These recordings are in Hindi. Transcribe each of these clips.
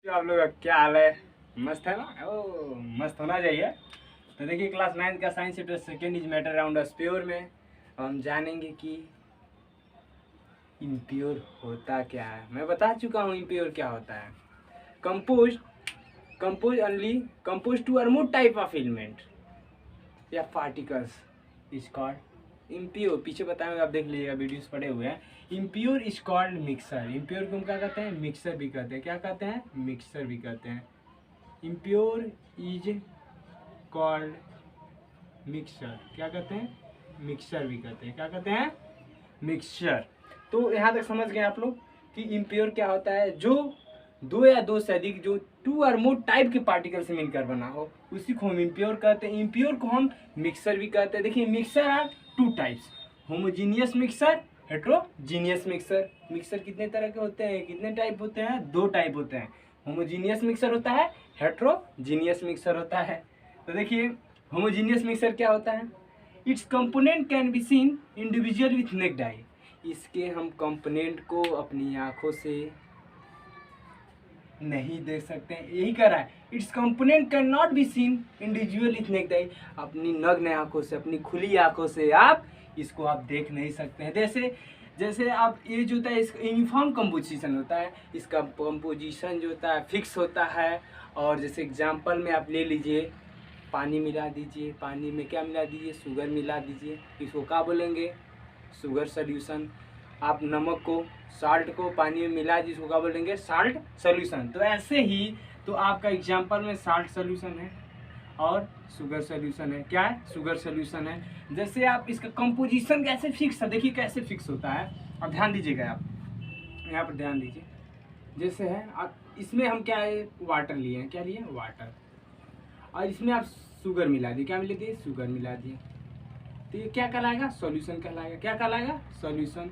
तो आप लोग का क्या हाल है? मस्त है ना? ओ मस्त होना चाहिए। तो देखिए क्लास 9 का science chapter second is matter around us pure में हम जानेंगे कि इम्प्योर होता क्या है। मैं बता चुका हूँ इम्प्योर क्या होता है। Compose compose only compose to और मोर टाइप ऑफ एलिमेंट या पार्टिकल्स इज कॉल्ड इम्प्योर। पीछे बताएंगे, आप देख लीजिएगा, वीडियोस पड़े हुए हैं। Impure is called mixture. Impure को हम क्या कहते हैं? मिक्सर भी कहते हैं। क्या कहते हैं? मिक्सर भी कहते हैं। Impure is called mixture. क्या कहते हैं? मिक्सचर भी कहते हैं। क्या कहते हैं? मिक्सचर। तो यहाँ तक समझ गए आप लोग कि इम्प्योर क्या होता है? जो दो या दो से अधिक जो टू और मोर टाइप के पार्टिकल से मिलकर बना हो, उसी को हम इम्प्योर कहते हैं। इम्प्योर को हम मिक्सचर भी कहते हैं। देखिए mixture are two types, homogeneous mixture, heterogeneous mixture. Mixture कितने तरह के होते हैं? कितने टाइप होते हैं? दो टाइप होते हैं। होमोजीनियस मिक्सचर होता है, हेट्रोजीनियस मिक्सचर होता है। तो देखिए होमोजीनियस मिक्सचर क्या होता है? It's component can be seen individual with necked आई। इसके हम कंपोनेंट को अपनी आंखों से नहीं देख सकते हैं, यही कह रहा है। It's component can not be seen individual with necked आई। अपनी नग्न आंखों से, अपनी खुली आंखों से आप इसको आप देख नहीं सकते हैं। जैसे जैसे आप ये जो होता है इसका यूनिफॉर्म कंपोजिशन होता है, इसका कंपोजिशन जो होता है फिक्स होता है। और जैसे एग्जांपल में आप ले लीजिए, पानी मिला दीजिए, पानी में क्या मिला दीजिए? शुगर मिला दीजिए, इसको क्या बोलेंगे? Sugar solution. आप नमक को, साल्ट को पानी में मिला दीजिए, इसको क्या बोलेंगे? Salt solution. तो ऐसे ही तो आपका एग्जांपल में साल्ट सोल्यूशन है और शुगर सोल्यूशन है। क्या है? शुगर सोल्यूशन है। जैसे आप इसका कंपोजिशन कैसे फिक्स है, देखिए कैसे फिक्स होता है। अब ध्यान दीजिएगा, आप यहाँ पर ध्यान दीजिए। जैसे है आप इसमें हम क्या है? वाटर लिए हैं। क्या लिए? वाटर। और इसमें आप शुगर मिला दिए। क्या मिला दिए? शुगर मिला दिए। तो ये क्या कहलाएगा? सॉल्यूशन कहलाएगा। क्या कहलाएगा? सॉल्यूशन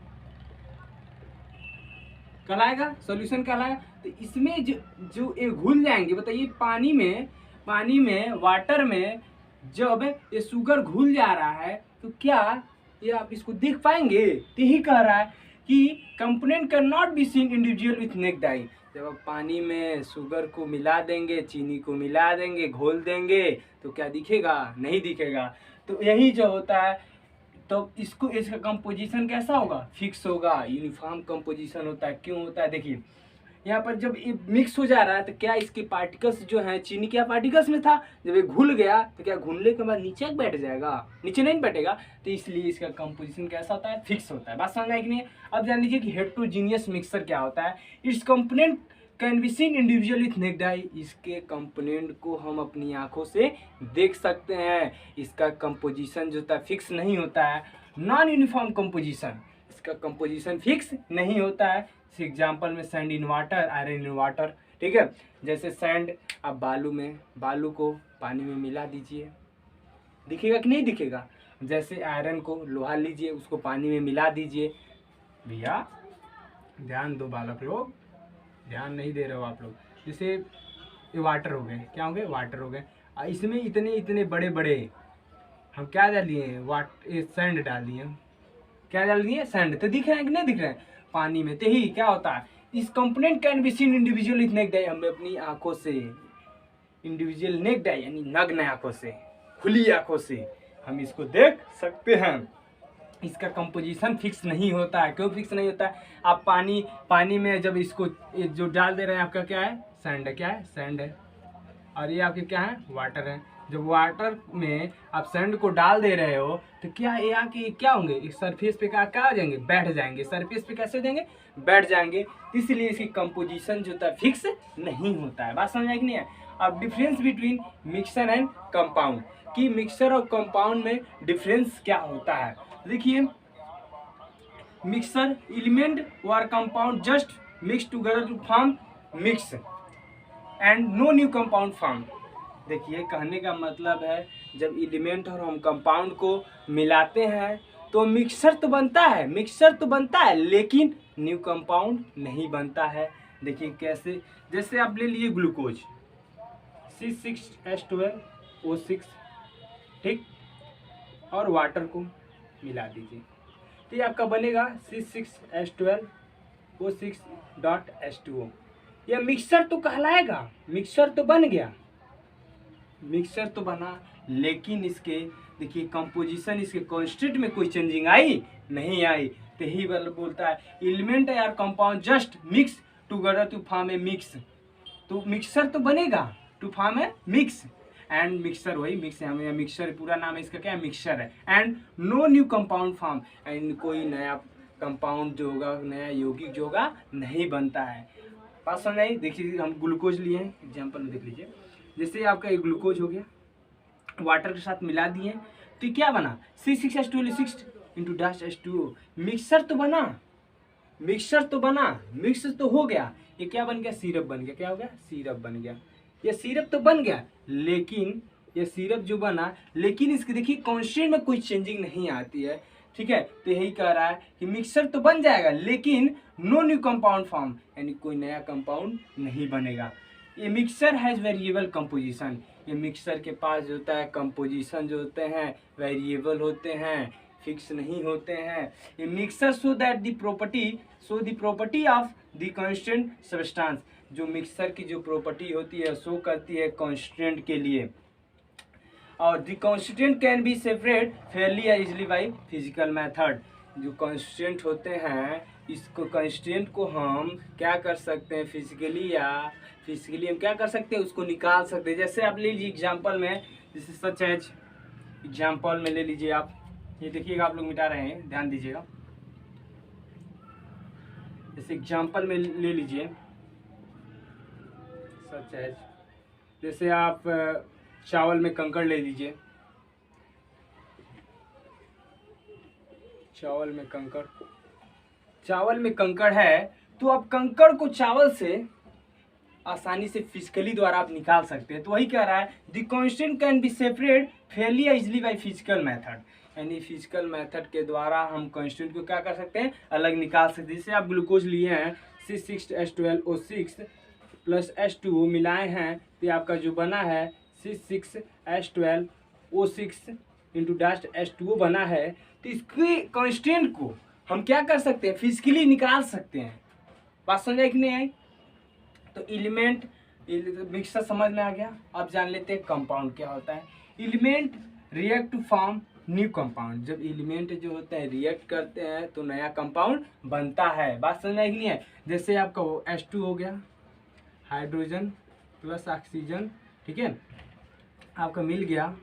कहलाएगा। सॉल्यूशन कहलाएगा। तो इसमें जो जो ये घुल जाएंगे, बताइए पानी में वाटर में जब ये शुगर घुल जा रहा है तो क्या ये आप इसको देख पाएंगे? तो यही कह रहा है कि component can not be seen individual with necked आई। जब आप पानी में शुगर को मिला देंगे, चीनी को मिला देंगे, घोल देंगे, तो क्या दिखेगा? नहीं दिखेगा। तो यही जो होता है, तो इसको इसका कंपोजिशन कैसा होगा? फिक्स होगा, यूनिफॉर्म कंपोजिशन होता है। क्यों होता है? देखिए यहाँ पर जब ये मिक्स हो जा रहा है तो क्या इसके पार्टिकल्स जो हैं, चीनी क्या पार्टिकल्स में था, जब ये घुल गया तो क्या घुलने के बाद नीचे बैठ जाएगा? नीचे नहीं बैठेगा। तो इसलिए इसका कंपोजिशन कैसा होता है? फिक्स होता है। बात समझ आई कि नहीं? अब जान लीजिए कि हेट्रोजीनियस मिक्सर क्या होता है। It's component can be seen individual with necked आई। इसके कंपोनेंट को हम अपनी आंखों से देख सकते हैं। इसका कंपोजिशन जो होता है फिक्स नहीं होता है, नॉन यूनिफॉर्म कंपोजिशन। इसका कंपोजिशन फिक्स नहीं होता है। एग्जाम्पल में sand in water, iron in water. ठीक है, जैसे सैंड आप बालू को पानी में मिला दीजिए, दिखेगा कि नहीं दिखेगा? जैसे आयरन को, लोहा लीजिए, उसको पानी में मिला दीजिए। भैया ध्यान दो बालक लोग, ध्यान नहीं दे रहे हो आप लोग। जैसे ये वाटर हो गए, क्या हो गए? वाटर हो गए। इसमें इतने इतने बड़े बड़े हम क्या डाल दिए? ये सैंड डाल दिए। क्या डाल दिए? सैंड। तो दिख रहे हैं कि नहीं दिख रहे हैं पानी में? तो ही क्या होता है, इस component can be seen individual with necked आई। हमें अपनी आंखों से, इंडिविजुअल नेक्ड आई यानी नग्न आंखों से, खुली आंखों से हम इसको देख सकते हैं। इसका कंपोजिशन फिक्स नहीं होता है। क्यों फिक्स नहीं होता है? आप पानी में जब इसको ये जो डाल दे रहे हैं, आपका क्या है? सैंड है। क्या है? सैंड है। और ये आपके क्या है? वाटर है। जब वाटर में आप सैंड को डाल दे रहे हो तो क्या ये आके क्या होंगे? इस सरफेस पे क्या आ जाएंगे? बैठ जाएंगे। सरफेस पे कैसे हो जाएंगे? बैठ जाएंगे। इसलिए इसकी कंपोजिशन जो होता है फिक्स नहीं होता है। बात समझ आई कि नहीं है? अब difference between mixture and compound, कि मिक्सर और कंपाउंड में डिफरेंस क्या होता है। देखिए मिक्सर एलिमेंट और compound just mix together to form mix and no new compound form. देखिए कहने का मतलब है, जब एलिमेंट और हम कंपाउंड को मिलाते हैं तो मिक्सर तो बनता है, लेकिन न्यू कंपाउंड नहीं बनता है। देखिए कैसे? जैसे आप ले लिए ग्लूकोज C6H12O6, ठीक, और वाटर को मिला दीजिए तो ये आपका बनेगा C6H12O6.H2O। यह मिक्सर तो कहलाएगा, मिक्सर तो बन गया, मिक्सर तो बना, लेकिन इसके देखिए कंपोजिशन, इसके कांस्टेंट में कोई चेंजिंग आई नहीं आई। तो यही बोलता है एलिमेंट यार compound just mix together to form a mix. तो मिक्सर तो बनेगा to form a mix, and mixture वही मिक्स है, हमें मिक्सर पूरा नाम है इसका क्या है, मिक्सर है। And no new compound form, and कोई नया कंपाउंड जो होगा, नया यौगिक जो होगा नहीं बनता है। बात समझ आई। देखिए हम ग्लूकोज लिए हैं, एग्जाम्पल में देख लीजिए। जैसे आपका एक ग्लूकोज हो गया, वाटर के साथ मिला दिए, तो ये क्या बना, C6H12 into dash H2O। Mixer तो बना, मिक्सर तो बना, मिक्स तो हो गया, ये क्या बन गया, सिरप बन गया। क्या हो गया, सिरप बन गया। ये सिरप तो बन गया, लेकिन ये सिरप जो बना, लेकिन इसकी देखिए कांस्टेंट में कोई चेंजिंग नहीं आती है। ठीक है, तो यही कह रहा है कि मिक्सर तो बन जाएगा, लेकिन नो न्यू कंपाउंड फॉर्म, यानी कोई नया कंपाउंड नहीं बनेगा। ये मिक्सर हैज़ वेरिएबल कंपोजिशन, ये मिक्सर के पास जो होता है कंपोजिशन जो होते हैं वेरिएबल होते हैं, फिक्स नहीं होते हैं। ये mixer show that the property of the constant substance, जो मिक्सर की जो प्रॉपर्टी होती है शो करती है कांस्टेंट के लिए। और the constant can be separate Fairlie या इजिली बाई फिजिकल मेथड। जो कांस्टेंट होते हैं, इसको कांस्टेंट को हम क्या कर सकते हैं, फिजिकली हम क्या कर सकते हैं, उसको निकाल सकते हैं। जैसे आप ले लीजिए एग्जाम्पल में, जैसे सच एज एग्जाम्पल में ले लीजिए आप, ये देखिएगा आप लोग मिटा रहे हैं, ध्यान दीजिएगा। जैसे एग्जाम्पल में ले लीजिए सच एज, जैसे आप चावल में कंकड़ ले लीजिए, चावल में कंकड़ है, तो आप कंकड़ को चावल से आसानी से फिजिकली द्वारा आप निकाल सकते हैं। तो वही कह रहा है the constant can be separate Fairlie easily by physical method, यानी फिजिकल मेथड के द्वारा हम कांस्टेंट को क्या कर सकते हैं, अलग निकाल सकते हैं। जैसे आप ग्लूकोज लिए हैं C6H12O6 प्लस H2O मिलाए हैं, तो आपका जो बना है C6H12O6 इंटू डैश H2O बना है। तो इसके कांस्टेंट को हम क्या कर सकते हैं, फिजिकली निकाल सकते हैं। बात समझ आई कि नहीं आई। तो एलिमेंट मिक्सर समझ में आ गया। अब जान लेते हैं कंपाउंड क्या होता है। Element react to form new compound, जब एलिमेंट जो होते हैं रिएक्ट करते हैं तो नया कंपाउंड बनता है। बात समझ में आई कि नहीं है। जैसे आपका वो H2 हो गया, हाइड्रोजन प्लस ऑक्सीजन, ठीक है, आपका मिल गया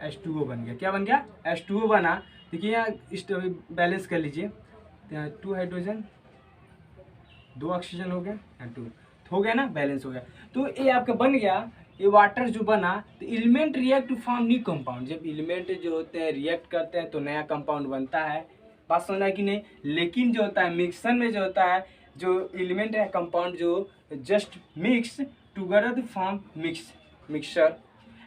H2O बन गया। क्या बन गया, H2O बना। देखिए यहाँ बैलेंस कर लीजिए, तो यहाँ 2 हाइड्रोजन 2 ऑक्सीजन हो गया, 2 हो गया ना, बैलेंस हो गया। तो ये आपका बन गया, ये वाटर जो बना। तो element react to form new compound, जब एलिमेंट जो होते हैं रिएक्ट करते हैं तो नया कंपाउंड बनता है। बात समझना है कि नहीं। लेकिन जो होता है मिक्सर में जो होता है, जो एलिमेंट है कंपाउंड जो just mix together to form mixture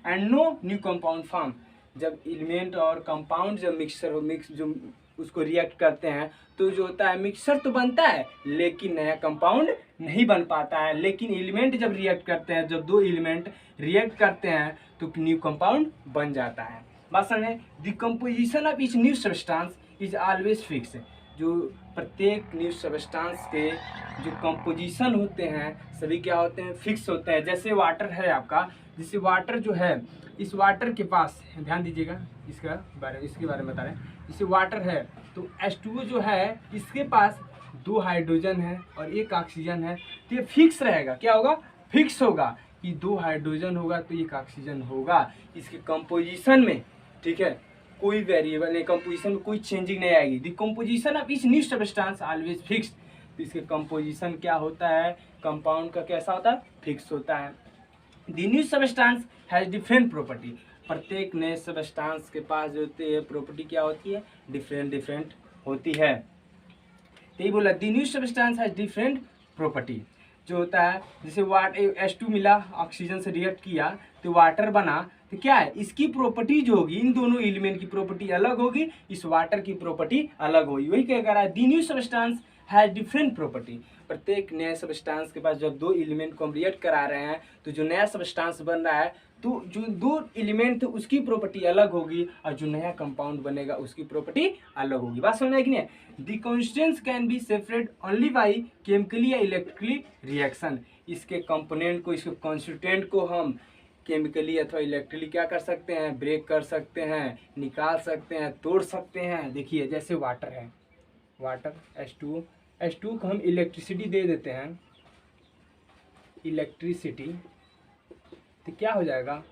and no new compound form. जब एलिमेंट और कंपाउंड जब मिक्सर हो, मिक्स जो उसको रिएक्ट करते हैं, तो जो होता है मिक्सर तो बनता है, लेकिन नया कंपाउंड नहीं बन पाता है। लेकिन एलिमेंट जब रिएक्ट करते हैं, जब 2 एलिमेंट रिएक्ट करते हैं तो न्यू कंपाउंड बन जाता है। बात समझे। The composition of each new substance is always fix, जो प्रत्येक न्यू सब्सटेंस के जो कंपोजिशन होते हैं सभी क्या होते हैं, फिक्स होते हैं। जैसे वाटर है आपका, जैसे वाटर जो है, इस वाटर के पास ध्यान दीजिएगा, इसके बारे में बता रहे हैं। जैसे वाटर है तो H2O जो है, इसके पास 2 हाइड्रोजन है और 1 ऑक्सीजन है, तो ये फिक्स रहेगा। क्या होगा, फिक्स होगा कि 2 हाइड्रोजन होगा तो 1 ऑक्सीजन होगा। इसके कंपोजिशन में, ठीक है, कोई वेरिएबल नहीं, कंपोजिशन में कोई चेंजिंग नहीं आएगी। The composition of each new substance always fix. तो इसके कंपोजिशन क्या होता है, कंपाउंड का कैसा होता है, फिक्स होता है। The new substance has different property, प्रत्येक नए सब्सटेंस के पास जो होती है प्रॉपर्टी क्या होती है, डिफरेंट होती है। यही बोला, the new substance has different property. जो होता है जैसे H2 मिला, ऑक्सीजन से रिएक्ट किया तो वाटर बना, तो क्या है, इसकी प्रॉपर्टी जो होगी, इन दोनों एलिमेंट की प्रॉपर्टी अलग होगी, इस वाटर की प्रॉपर्टी अलग होगी। वही क्या कह रहा है, the new substance has different property. प्रत्येक नए सब्सटेंस के पास जब दो एलिमेंट को हम रिएक्ट करा रहे हैं तो जो नया सब्सटेंस बन रहा है तो जो दो एलिमेंट थे उसकी प्रॉपर्टी अलग होगी और जो नया कंपाउंड बनेगा उसकी प्रॉपर्टी अलग होगी। बात समझ में आई कि नहीं। The constants can be separate only by chemically या इलेक्ट्रिकली रिएक्शन। इसके कंपोनेंट को, इसके कॉन्स्टिट्यूएंट को हम केमिकली अथवा इलेक्ट्रिकली क्या कर सकते हैं, ब्रेक कर सकते हैं, निकाल सकते हैं, तोड़ सकते हैं। देखिए जैसे वाटर है, वाटर H2 को हम इलेक्ट्रिसिटी दे देते हैं, इलेक्ट्रिसिटी, तो क्या हो जाएगा,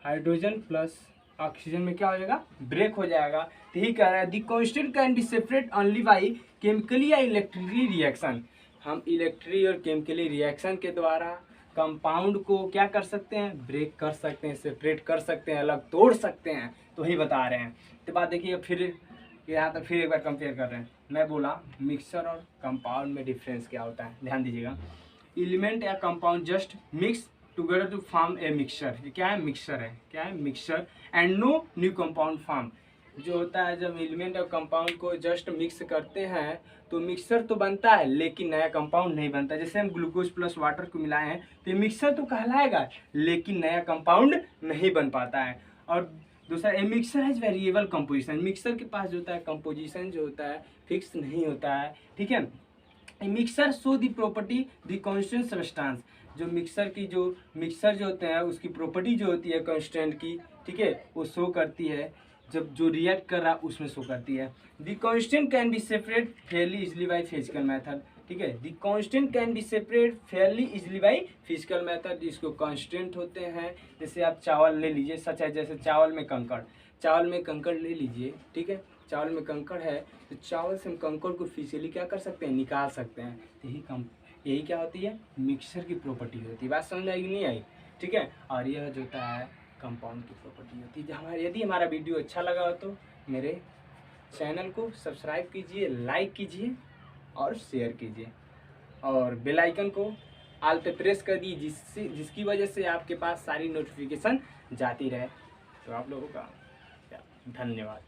हाइड्रोजन प्लस ऑक्सीजन में क्या हो जाएगा, ब्रेक हो जाएगा। तो यही कह रहा है the constant can be separate only by chemically या इलेक्ट्रिकली रिएक्शन। हम इलेक्ट्रिक और केमिकली रिएक्शन के द्वारा कंपाउंड को क्या कर सकते हैं, ब्रेक कर सकते हैं, सेपरेट कर सकते हैं, अलग तोड़ सकते हैं। तो वही बता रहे हैं। तो बात देखिए फिर यहाँ तक फिर एक बार कंपेयर कर रहे हैं। मैं बोला मिक्सचर और कंपाउंड में डिफरेंस क्या होता है, ध्यान दीजिएगा। एलिमेंट या compound just mix together to form a mixture. ये क्या है, मिक्सचर है, क्या है, mixture. And no new compound form. जो होता है जब एलिमेंट और कंपाउंड को जस्ट मिक्स करते हैं तो मिक्सचर तो बनता है लेकिन नया कंपाउंड नहीं बनता। जैसे हम ग्लूकोज प्लस वाटर को मिलाए हैं तो मिक्सचर तो कहलाएगा लेकिन नया कंपाउंड नहीं बन पाता है। और दूसरा a mixer has variable composition. Mixer के पास जो होता है कंपोजिशन जो होता है फिक्स नहीं होता है, ठीक है। A mixer show the property the constant substance. जो मिक्सर जो होते हैं उसकी प्रॉपर्टी जो होती है कांस्टेंट की, ठीक है, वो शो करती है जब जो रिएक्ट कर रहा है उसमें शो करती है। The constant can be separate Fairlie easily by physical method, ठीक है। The constant can be separate Fairlie easily by physical method. जिसको कांस्टेंट होते हैं, जैसे आप चावल ले लीजिए, सच है, जैसे चावल में कंकड़ ले लीजिए, ठीक है। चावल में कंकड़ है तो चावल से हम कंकड़ को फिजिकली क्या कर सकते हैं, निकाल सकते हैं। यही क्या होती है, मिक्सचर की प्रॉपर्टी होती है। बात समझ आएगी नहीं आई, ठीक है। और यह जो होता है कंपाउंड की प्रॉपर्टी होती है। यदि हमारा वीडियो अच्छा लगा हो तो मेरे चैनल को सब्सक्राइब कीजिए, लाइक कीजिए और शेयर कीजिए और बेल आइकन को ऑल पे प्रेस कर दीजिए जिसकी वजह से आपके पास सारी नोटिफिकेशन जाती रहे। तो आप लोगों का धन्यवाद।